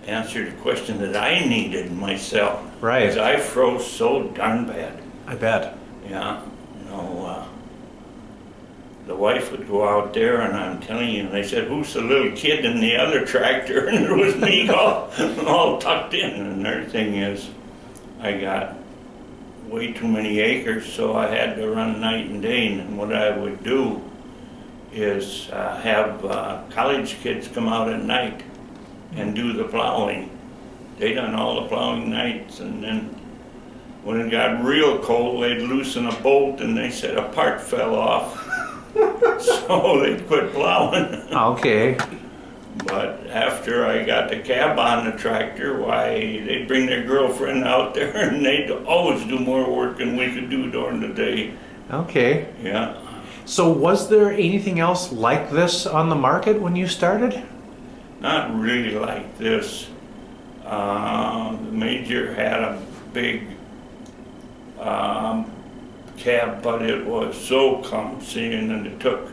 answer the question that I needed myself. Right. Because I froze so darn bad. I bet. Yeah, the wife would go out there, and I'm telling you, and they said, "Who's the little kid in the other tractor?" And it was me, all tucked in. And their thing is, I got way too many acres, so I had to run night and day. And what I would do is have college kids come out at night and do the plowing. They done all the plowing nights, and then when it got real cold, they'd loosen a bolt, and they said a part fell off. So they'd quit plowing. Okay. But after I got the cab on the tractor, why, they'd bring their girlfriend out there, and they'd always do more work than we could do during the day. Okay. Yeah. So was there anything else like this on the market when you started? Not really like this. The Major had a big cab, but it was so clumsy, and it took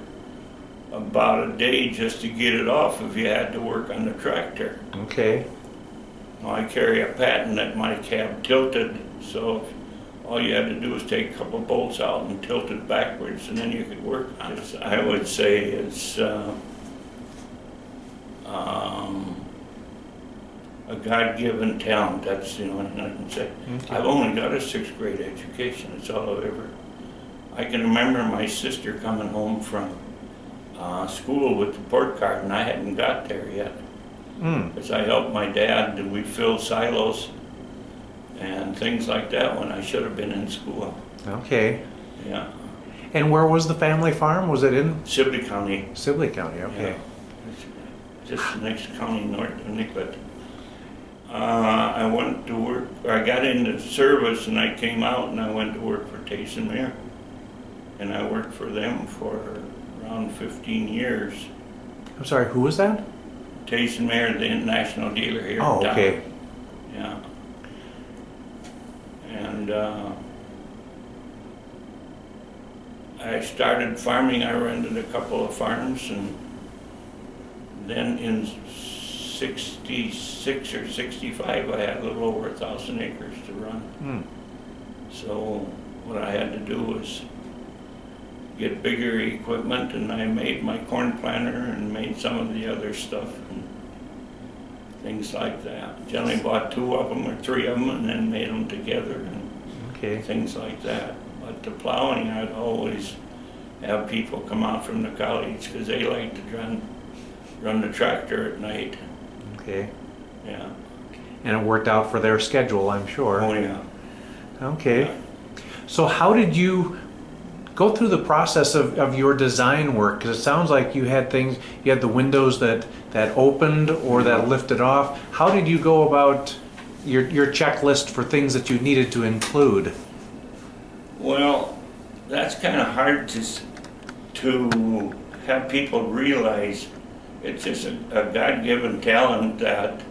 about a day just to get it off if you had to work on the tractor. Okay. Well, I carry a patent that my cab tilted, so all you had to do was take a couple bolts out and tilt it backwards, and then you could work on it. I would say it's a God-given talent. That's the only thing I can say. Okay. I've only got a 6th grade education. It's all I've ever. I can remember my sister coming home from school with the port card, and I hadn't got there yet. Because I helped my dad, we filled silos and things like that when I should have been in school. Okay. Yeah. And where was the family farm? Was it in Sibley County. Sibley County? Okay. Yeah. It's just the next county north of Nicollet. I went to work, I got into service, and I came out and I went to work for Tayson Mayer. And I worked for them for around 15 years. I'm sorry, who was that? Tayson Mayer, the international dealer here Oh, in town. okay. Yeah. And I started farming. I rented a couple of farms, and then in 66 or 65, I had a little over 1,000 acres to run. So what I had to do was get bigger equipment, and I made my corn planter and made some of the other stuff and things like that. Generally bought 2 of them or 3 of them and then made them together and Okay. things like that. But the plowing, I'd always have people come out from the college because they like to run the tractor at night. Okay. Yeah. And it worked out for their schedule, I'm sure. Oh yeah. Okay. Yeah. So how did you go through the process of your design work? Because it sounds like you had things, you had the windows that opened or that lifted off. How did you go about your checklist for things that you needed to include? Well, that's kind of hard to have people realize. It's just a God-given talent that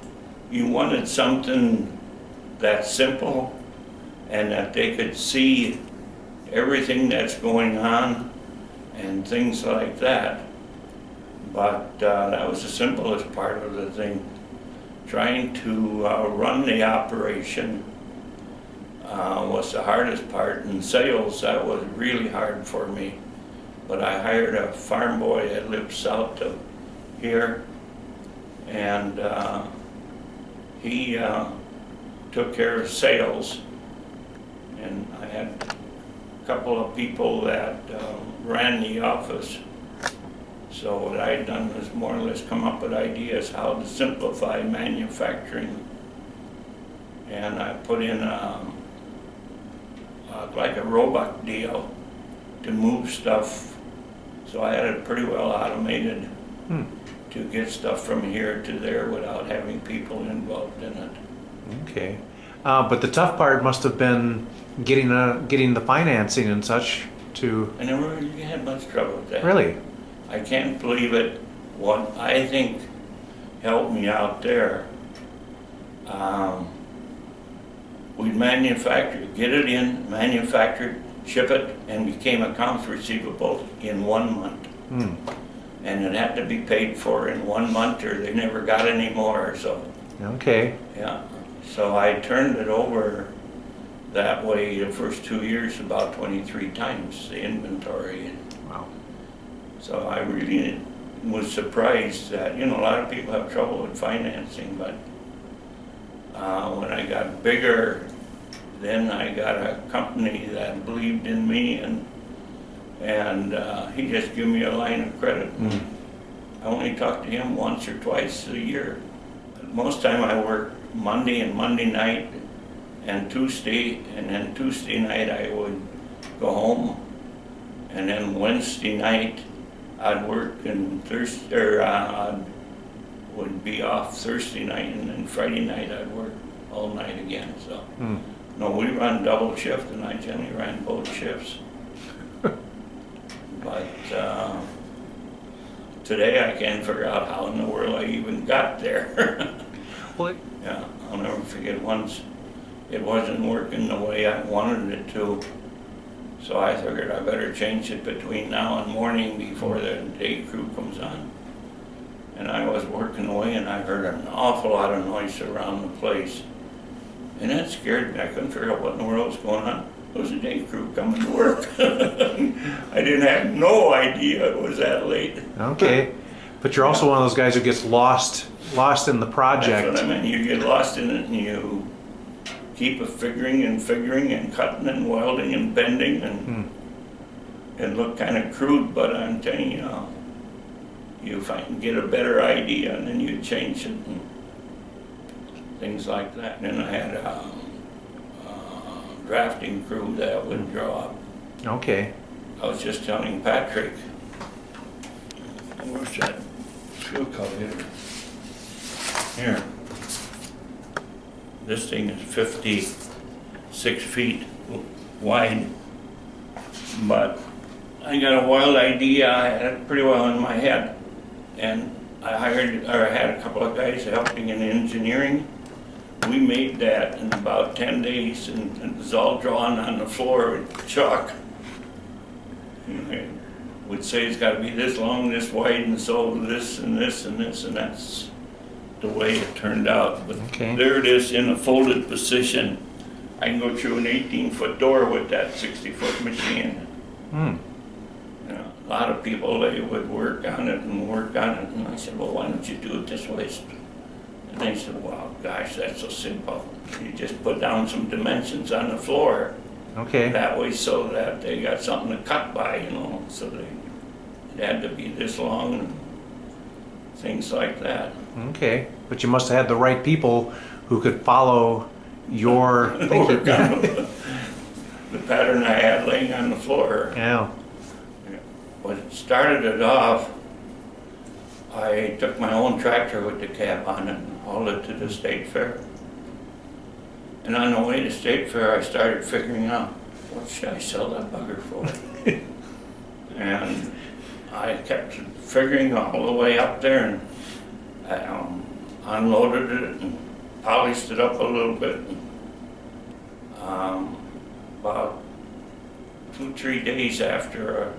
you wanted something that's simple and that they could see everything that's going on and things like that. But that was the simplest part of the thing. Trying to run the operation was the hardest part. In sales, that was really hard for me. But I hired a farm boy that lived south of here, and he took care of sales. And I had a couple of people that ran the office. So what I had done was more or less come up with ideas how to simplify manufacturing. And I put in like a robot deal to move stuff. So I had it pretty well automated to get stuff from here to there without having people involved in it. Okay. But the tough part must have been getting the financing and such to... I never really had much trouble with that. Really? I can't believe it. What I think helped me out there, we'd manufacture, get it in, manufacture, ship it, and became accounts receivable in 1 month. and it had to be paid for in 1 month or they never got any more, so, Okay. yeah. So I turned it over that way the first 2 years about 23 times, the inventory. Wow. So I really was surprised that, a lot of people have trouble with financing, but when I got bigger, then I got a company that believed in me, and he just gave me a line of credit. I only talked to him once or twice a year. Most time I worked Monday and Monday night and Tuesday, and then Tuesday night I would go home, and then Wednesday night I'd work, and Thursday, I would be off Thursday night, and then Friday night I'd work all night again. So no, we run double shift, and I generally ran both shifts. But today I can't figure out how in the world I even got there. Well, Yeah, I'll never forget once it wasn't working the way I wanted it to. So I figured I better change it between now and morning before the day crew comes on. And I was working away and I heard an awful lot of noise around the place. And that scared me. I couldn't figure out what in the world was going on. It was a day crew coming to work. I didn't have no idea it was that late. okay. But you're also one of those guys who gets lost in the project. That's what I mean. You get lost in it and you keep figuring and cutting and welding and bending, and it looked kind of crude, but I'm telling you, you get a better idea and then you change it and things like that. And then I had a drafting crew that would draw up. Okay. I was just telling Patrick, where's that screw cup hitter? Here. This thing is 56 feet wide, but I got a wild idea. I had it pretty well in my head, and I had a couple of guys helping in engineering. We made that in about 10 days, and it was all drawn on the floor with chalk. And I would say it's got to be this long, this wide, and so this and this and this, and that's the way it turned out. But Okay. there it is in a folded position. I can go through an 18-foot door with that 60-foot machine. A lot of people, they would work on it, and I said, well, why don't you do it this way? And they said, well, gosh, that's so simple. You just put down some dimensions on the floor. Okay. That way, so that they got something to cut by, so it had to be this long, and things like that. Okay. But you must have had the right people who could follow your thinking. The pattern I had laying on the floor. Yeah. What started it off, I took my own tractor with the cab on it and hauled it to the state fair. And on the way to state fair, I started figuring out, what should I sell that bugger for? And I kept figuring all the way up there, and I unloaded it and polished it up a little bit. About 2-3 days after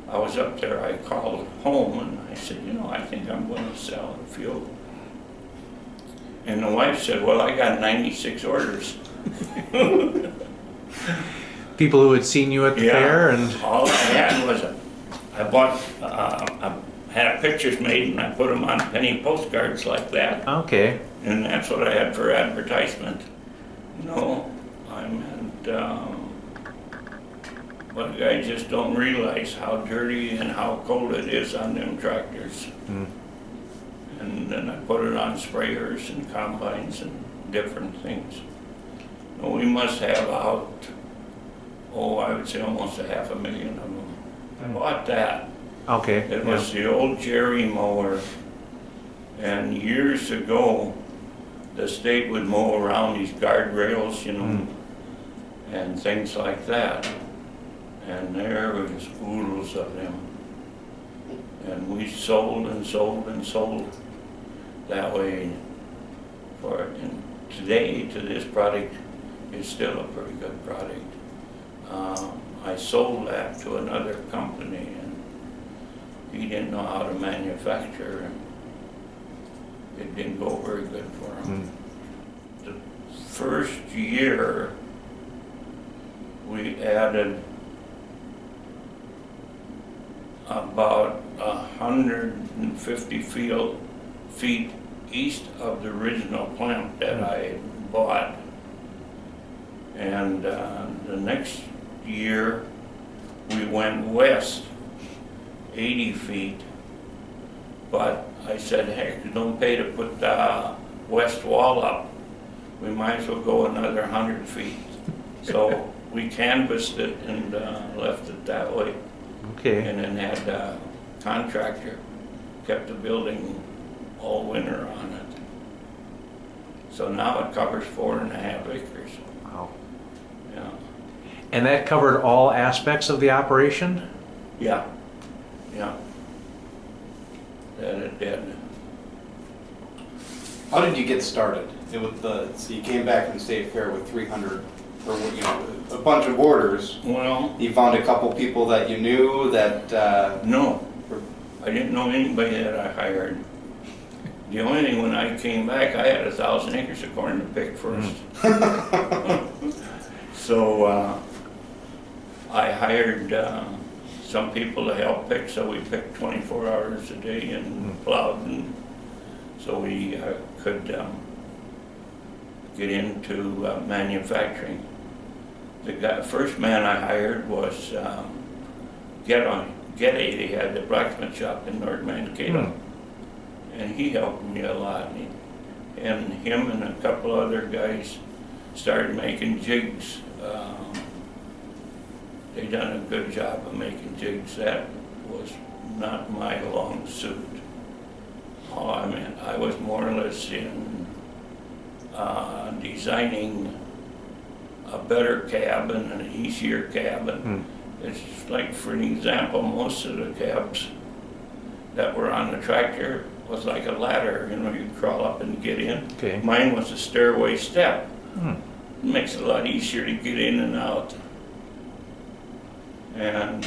I was up there, I called home and I said, I think I'm going to sell a few. And the wife said, well, I got 96 orders. People who had seen you at the fair, and all I had was I had pictures made and I put them on penny postcards like that. okay. And that's what I had for advertisement. But guys just don't realize how dirty and how cold it is on them tractors. And then I put it on sprayers and combines and different things. We must have out, I would say almost 500,000 of them. I bought that. Okay. It was the old Jerry mower. And years ago, the state would mow around these guardrails, and things like that. And there was oodles of them. And we sold and sold and sold that way and today, to this product, it's still a pretty good product. I sold that to another company, and he didn't know how to manufacture, and it didn't go very good for him. The first year, we added about 150 feet east of the original plant that I bought. And the next year, we went west 80 feet. But I said, heck, don't pay to put the west wall up. We might as well go another 100 feet. So we canvassed it and left it that way. Okay. And then had a contractor kept the building all winter on it. So now it covers 4.5 acres. Wow. Yeah. And that covered all aspects of the operation? Yeah. Yeah. That it did. How did you get started? So you came back from the state fair with 300, or you know, a bunch of orders. Well, You found a couple people that you knew that. no. I didn't know anybody that I hired. The only thing, when I came back, I had 1,000 acres of corn to pick first. So I hired some people to help pick, so we picked 24 hours a day and plowed, and so we could get into manufacturing. The first man I hired was Getty. He had the blacksmith shop in North Mankato, and he helped me a lot. And him and a couple other guys started making jigs. They done a good job of making jigs. That was not my long suit. Oh, I mean, I was more or less in designing a better cab and an easier cab. And it's like, for an example, most of the cabs that were on the tractor was like a ladder, you know, you crawl up and get in. Okay. Mine was a stairway step. It makes it a lot easier to get in and out. And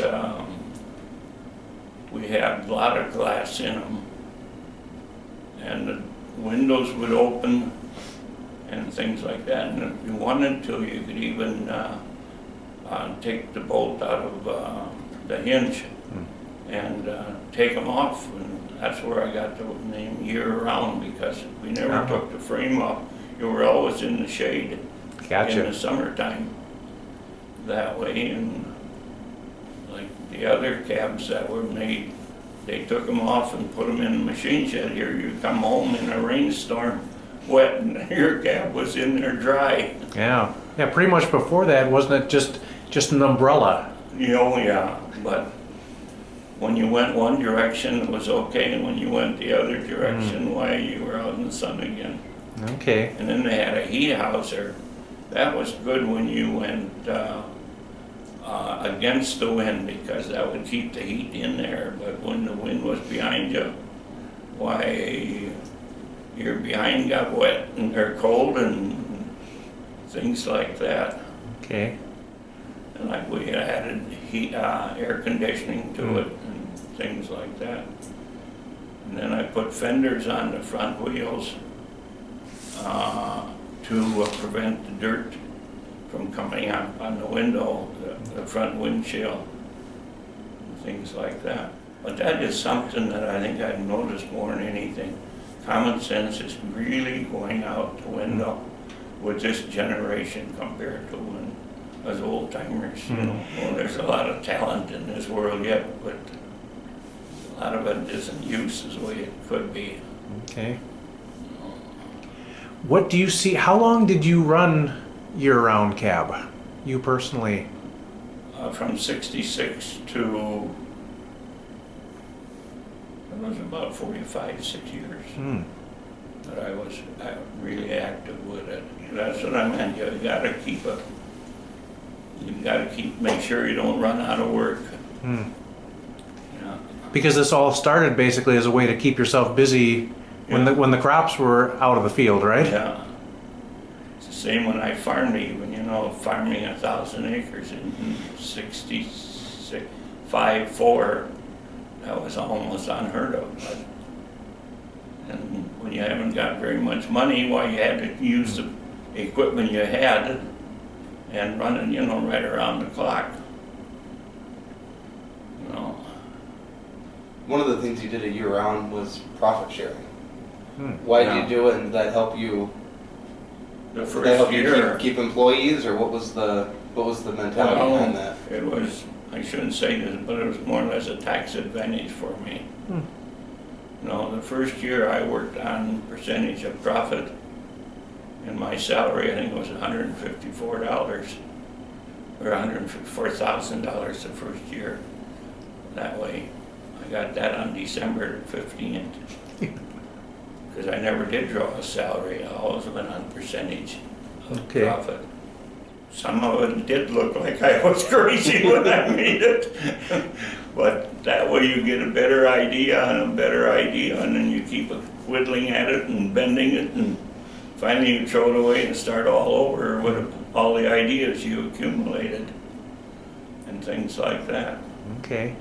we had a lot of glass in them. And the windows would open and things like that. And if you wanted to, you could even take the bolt out of the hinge and take them off. And that's where I got the name year-round, because we never took the frame off. You were always in the shade. Gotcha. In the summertime that way. And like the other cabs that were made, they took them off and put them in the machine shed. Here you come home in a rainstorm wet, and your cab was in there dry. Yeah. Yeah, pretty much before that, wasn't it just an umbrella? You know, yeah, but when you went one direction it was okay, and when you went the other direction, why, you were out in the sun again. Okay. And then they had a heat houser. That was good when you went against the wind, because that would keep the heat in there. But when the wind was behind you, why, your behind got wet and or cold and things like that. Okay. And like we added heat, air conditioning to it and things like that. And then I put fenders on the front wheels to prevent the dirt from coming up on the window, the front windshield, and things like that. But that is something that I think I've noticed more than anything. Common sense is really going out the window with this generation compared to when us old timers, you know. Well, there's a lot of talent in this world yet, but a lot of it isn't used the way it could be. Okay. What do you see, how long did you run year-round cab, you personally? From 66 to, it was about 45, 6 years that I was really active with it. That's what I meant. You gotta keep it. You gotta make sure you don't run out of work. Yeah. Because this all started basically as a way to keep yourself busy when the crops were out of the field, right? Yeah. It's the same when I farmed even, you know, farming 1,000 acres in 65, 4. that was almost unheard of. But, and when you haven't got very much money, well, you had to use the equipment you had and run it, you know, right around the clock. You know. One of the things you did a year round was profit sharing. Why did Yeah. you do it, and did that help you? The Did that help first you year, keep employees, or what was the mentality behind that? it was, I shouldn't say this, but it was more or less a tax advantage for me. You know, the first year I worked on percentage of profit, and my salary, I think it was $154, or $154,000 the first year. That way, I got that on December 15th. Because I never did draw a salary, I always went on percentage of Okay. profit. Some of it did look like I was crazy when I made it. But that way you get a better idea and a better idea, and then you keep whittling at it and bending it, and finally you throw it away and start all over with all the ideas you accumulated and things like that. Okay.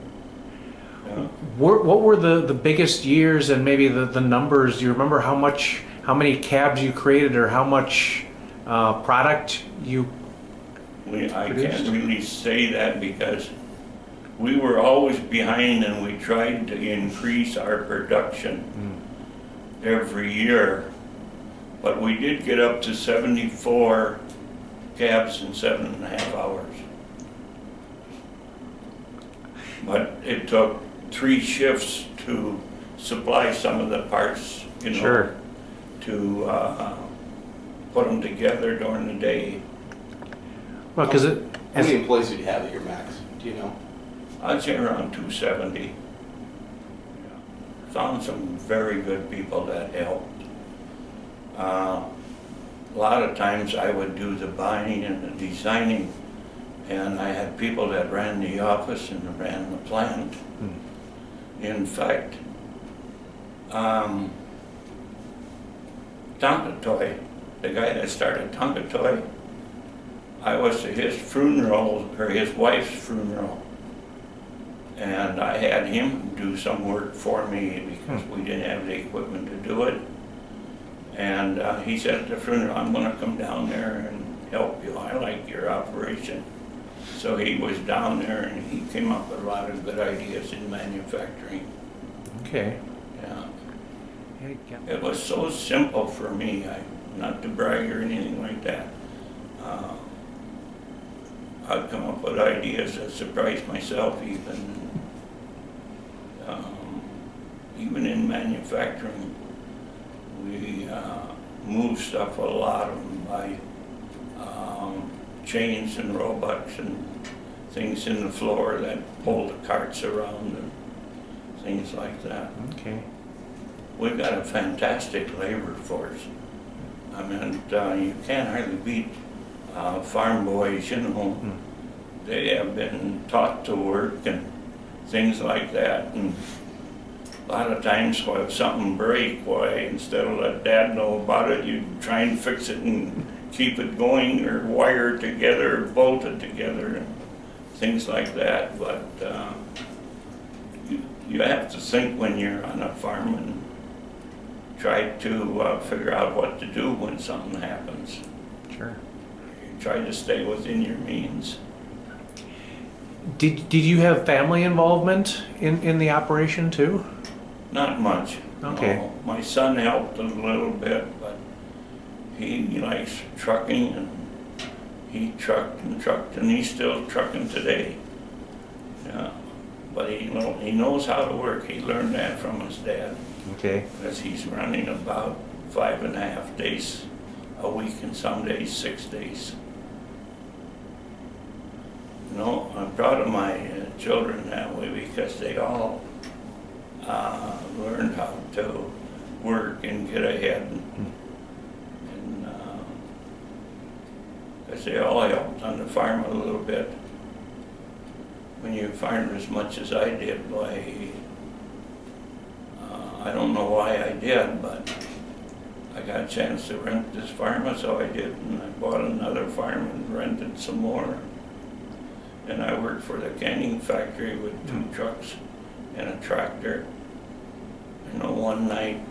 Yeah. What were the biggest years and maybe the numbers? Do you remember how many cabs you created or how much product you I produced? can't really say that because we were always behind, and we tried to increase our production every year. But we did get up to 74 cabs in 7.5 hours. But it took 3 shifts to supply some of the parts, you know, Sure. to put them together during the day. Well, because How many employees did you have at your max? Do you know? I'd say around 270. Found some very good people that helped. A lot of times I would do the buying and the designing, and I had people that ran the office and ran the plant. In fact, Tonka Toy, the guy that started Tonka Toy, I was to his funeral, or his wife's funeral, and I had him do some work for me because we didn't have the equipment to do it. And he said at the funeral, I'm gonna come down there and help you, I like your operation. So he was down there and he came up with a lot of good ideas in manufacturing. okay. Yeah. It was so simple for me, not to brag or anything like that. I'd come up with ideas that surprised myself even. Even in manufacturing, we move stuff a lot of them by chains and robots and things in the floor that pull the carts around and things like that. Okay. We've got a fantastic labor force. I mean, you can't hardly beat farm boys, you know. They have been taught to work and things like that. And a lot of times, well, if something break, why, instead of let Dad know about it, you try and fix it and keep it going, or wire it together, or bolt it together, and things like that. But you have to think when you're on a farm and try to figure out what to do when something happens. Sure. You try to stay within your means. Did you have family involvement in the operation too? Not much. Okay. No. My son helped a little bit, but he likes trucking, and he trucked, and he's still trucking today. Yeah. But he knows how to work. He learned that from his dad. Okay. Because he's running about 5.5 days a week, and some days 6 days. You know, I'm proud of my children that way, because they all learned how to work and get ahead, and because they all helped on the farm a little bit. When you farm as much as I did, why, I don't know why I did, but I got a chance to rent this farm, so I did, and I bought another farm and rented some more. And I worked for the canning factory with 2 trucks and a tractor. You know, one night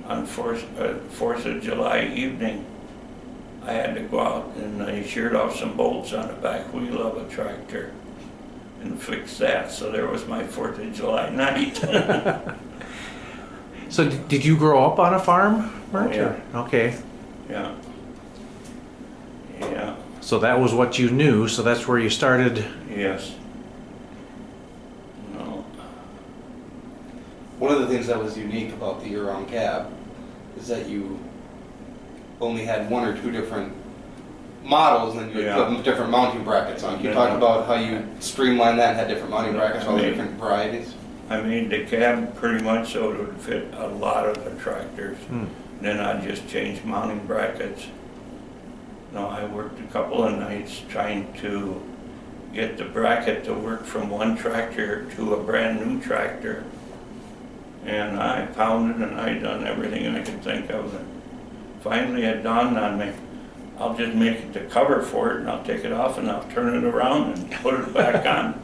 on 4th of July evening, I had to go out and I sheared off some bolts on the back wheel of a tractor and fix that. So there was my 4th of July night. So did you grow up on a farm, Mert? Oh, yeah. Okay. Yeah. Yeah. So that was what you knew, so that's where you started. Yes. No. One of the things that was unique about the year-round cab is that you only had one or two different models, and you would Yeah. put different mounting brackets on. Can you Yeah. talk about how you streamlined that and had different mounting brackets for all the I mean- different varieties? I made the cab pretty much so it would fit a lot of the tractors. Then I just changed mounting brackets. No, I worked a couple of nights trying to get the bracket to work from one tractor to a brand new tractor. And I pounded and I done everything I could think of. And finally it dawned on me, I'll just make it the cover for it and I'll take it off and I'll turn it around and put it back on.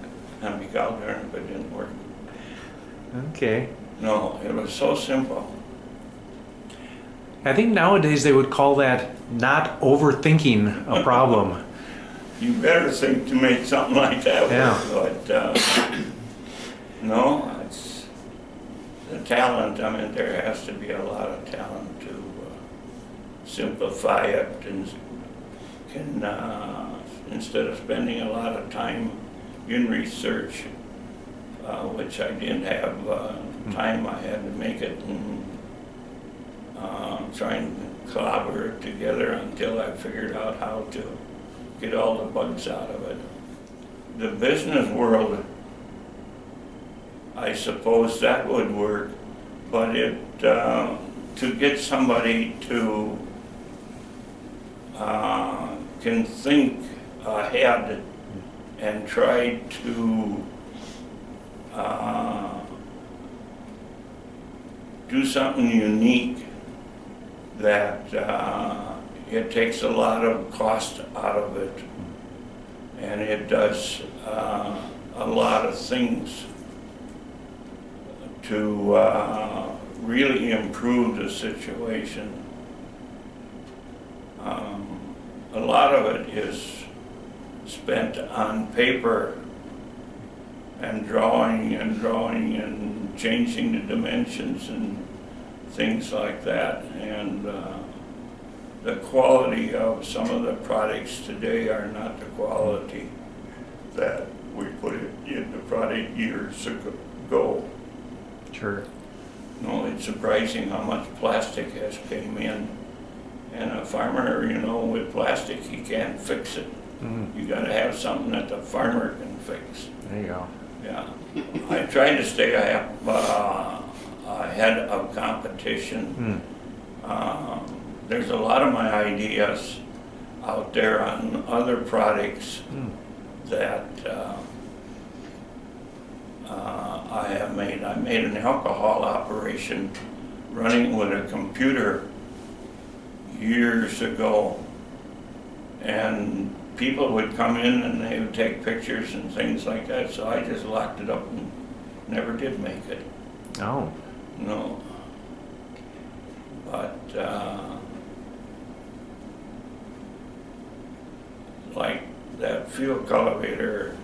And be god darn if it didn't work. Okay. No, it was so simple. I think nowadays they would call that not overthinking a problem. You better think to make something like that Yeah. work, but no, it's the talent. I mean, there has to be a lot of talent to simplify it and can instead of spending a lot of time in research, which I didn't have time. I had to make it and try and collaborate together until I figured out how to get all the bugs out of it. The business world, I suppose that would work, but to get somebody to can think ahead and try to do something unique that it takes a lot of cost out of it, and it does a lot of things to really improve the situation. A lot of it is spent on paper and drawing and changing the dimensions and things like that. And the quality of some of the products today are not the quality that we put it in the product years ago. Sure. No, it's surprising how much plastic has came in. And a farmer, you know, with plastic, he can't fix it. You gotta have something that the farmer can fix. There you go. Yeah. I try to stay ahead of competition. There's a lot of my ideas out there on other products that I have made. I made an alcohol operation running with a computer years ago, and people would come in and they would take pictures and things like that, so I just locked it up and never did make it. Oh. No. But like that fuel cultivator,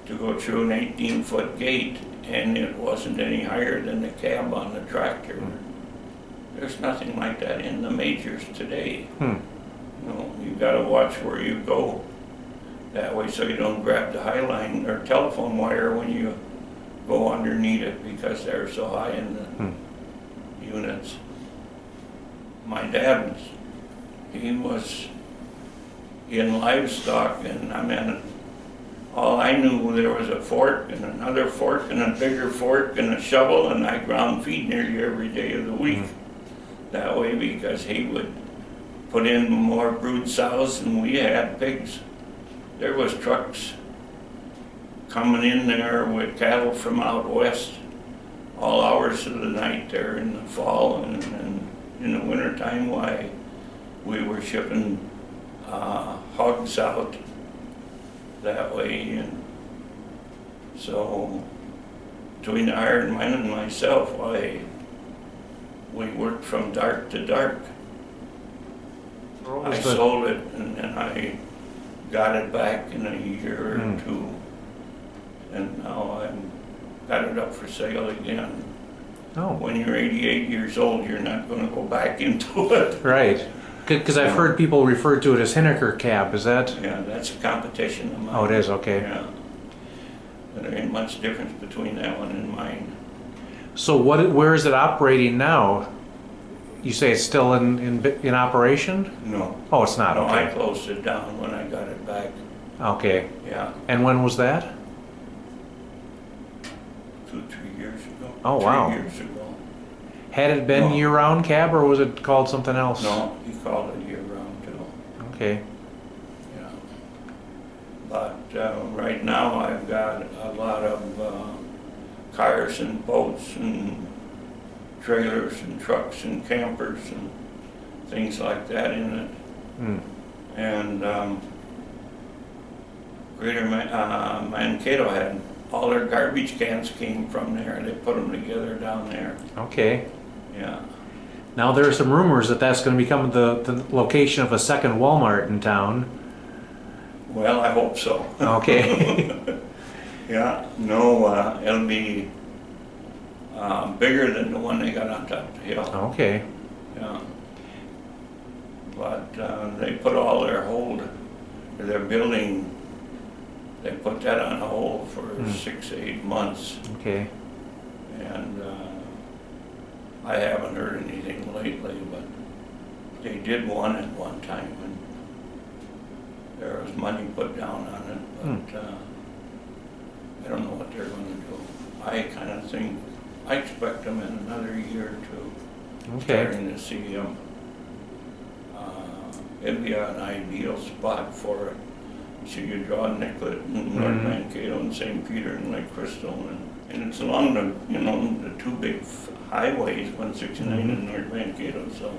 to go through an 18-foot gate, and it wasn't any higher than the cab on the tractor. There's nothing like that in the majors today. No, you gotta watch where you go. That way, so you don't grab the high line or telephone wire when you go underneath it, because they're so high in the units. My dad, he was in livestock, and I mean, all I knew, there was a fork and another fork and a bigger fork and a shovel, and I ground feed nearly every day of the week. That way, because he would put in more brood sows than we had pigs. There was trucks coming in there with cattle from out west all hours of the night there in the fall, and in the wintertime, why we were shipping hogs out that way. And so between the hired man and myself, we worked from dark to dark. I sold it and then I got it back in a year or two. And now I've got it up for sale again. Oh. When you're 88 years old, you're not going to go back into it. Right. Because I've heard people refer to it as Hinneker cab. Is that? Yeah, that's a competition of mine. Oh, it is. Okay. Yeah. There ain't much difference between that one and mine. So where is it operating now? You say it's still in operation? No. Oh, it's not. No, I Okay. closed it down when I got it back. Okay. Yeah, And when was that? 2-3 years ago. Oh, wow. 3 years ago. Had it been No. year-round cab, or was it called something else? No, he called it year-round too. Okay. Yeah. But right now I've got a lot of cars and boats and trailers and trucks and campers and things like that in it. Mm. And Greater Mankato had all their garbage cans came from there. They put them together down there. Okay. Yeah. Now there are some rumors that that's going to become the location of a second Walmart in town. Well, I hope so. Okay. Yeah. No, it'll be bigger than the one they got on top of the hill. Okay. Yeah. But they put all their building, they put that on hold for 6 to 8 months. Okay. And I haven't heard anything lately, but they did one at one time and there was money put down on it, but I don't know what they're going to do. I kind of think, I expect them in another year or two. Okay. Starting to see them. It'd be an ideal spot for it. So you draw Nicollet and North Mankato and St. Peter and Lake Crystal, and it's along the, the two big highways, 169 and North Mankato, so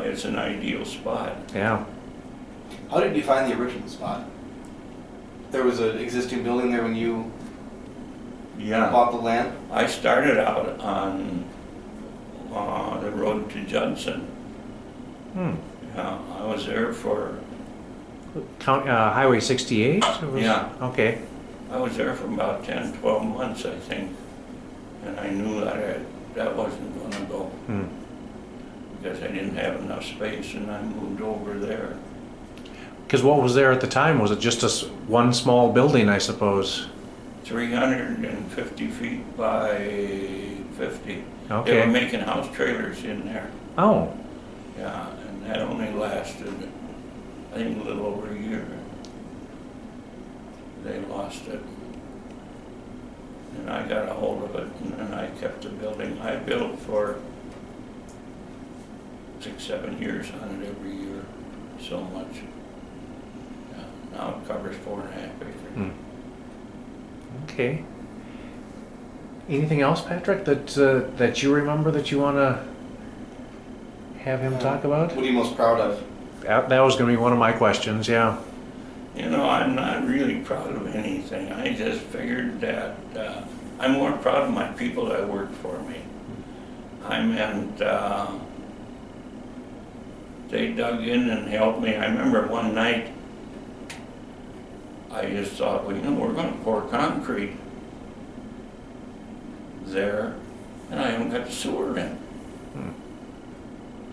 it's an ideal spot. Yeah. How did you find the original spot? There was an existing building there when you Yeah. bought the land? I started out on the road to Judson. Hmm. I was there for, Highway 68? Yeah. Okay. I was there for about 10, 12 months, I think. And I knew that that wasn't going to go because I didn't have enough space, and I moved over there. Because what was there at the time? Was it just one small building, I suppose? 350 feet by 50. Okay. They were making house trailers in there. Oh. Yeah, and that only lasted, I think, a little over a year. They lost it. And I got a hold of it, and then I kept the building. I built for 6, 7 years on it every year, so much. Yeah, now it covers 4.5 acres. Okay. Anything else, Patrick, that you remember that you want to have him talk about? What are you most proud of? That was going to be one of my questions, yeah. I'm not really proud of anything. I just figured that I'm more proud of my people that work for me. I meant they dug in and helped me. I remember one night I just thought, well, we're going to pour concrete there, and I haven't got the sewer in.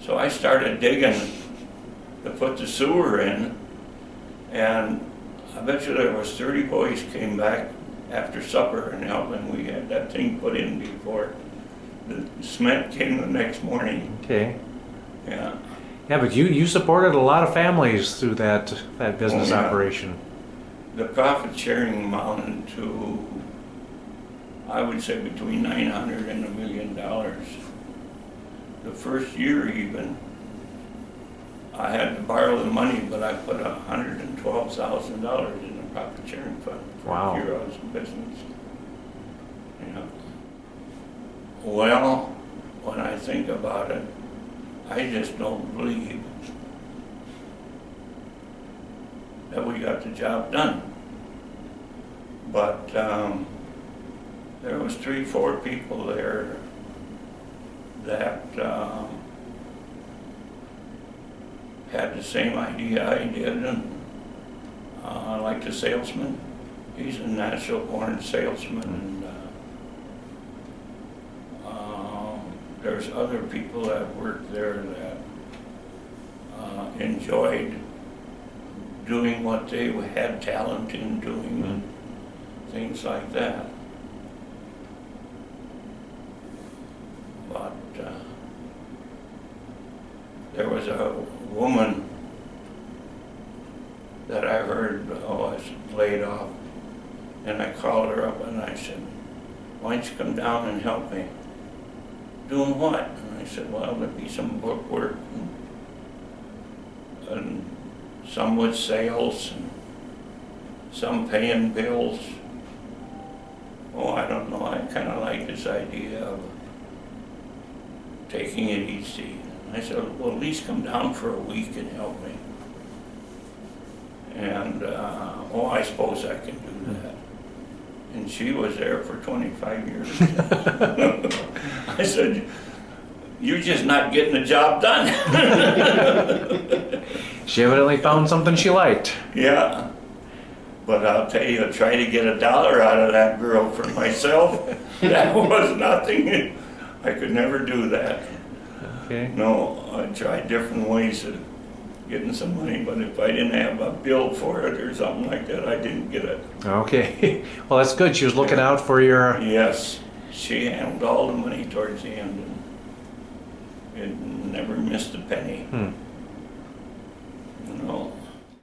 So I started digging to put the sewer in, and I bet you there was 30 boys came back after supper and helped, and we had that thing put in before the cement came the next morning. Okay. Yeah. Yeah, but you supported a lot of families through that business Oh, yeah. operation. The profit sharing amounted to, I would say, between $900 and $1 million. The first year even, I had to borrow the money, but I put $112,000 in the profit sharing fund for Wow. a year I was in business. Yeah. Well, when I think about it, I just don't believe that we got the job done. But there was 3, 4 people there that had the same idea I did, and like the salesman, he's a natural born salesman, and there's other people that worked there that enjoyed doing what they had talent in doing, and things like that. But there was a woman that I heard was laid off, and I called her up and I said, "Why don't you come down and help me?" "Doing what?" And I said, "Well, there'd be some book work and some with sales and some paying bills." "Oh, I don't know, I kind of like this idea of taking it easy." I said, "Well, at least come down for a week and help me." And, "Oh, I suppose I can do that." And she was there for 25 years. I said, "You're just not getting the job done." She evidently found something she liked. Yeah. But I'll tell you, try to get $1 out of that girl for myself, that was nothing. I could never do that. Okay. No, I tried different ways of getting some money, but if I didn't have a bill for it or something like that, I didn't get it. Okay. Well, that's good. She was looking out for your... Yes, she handled all the money towards the end, and never missed a penny. You know,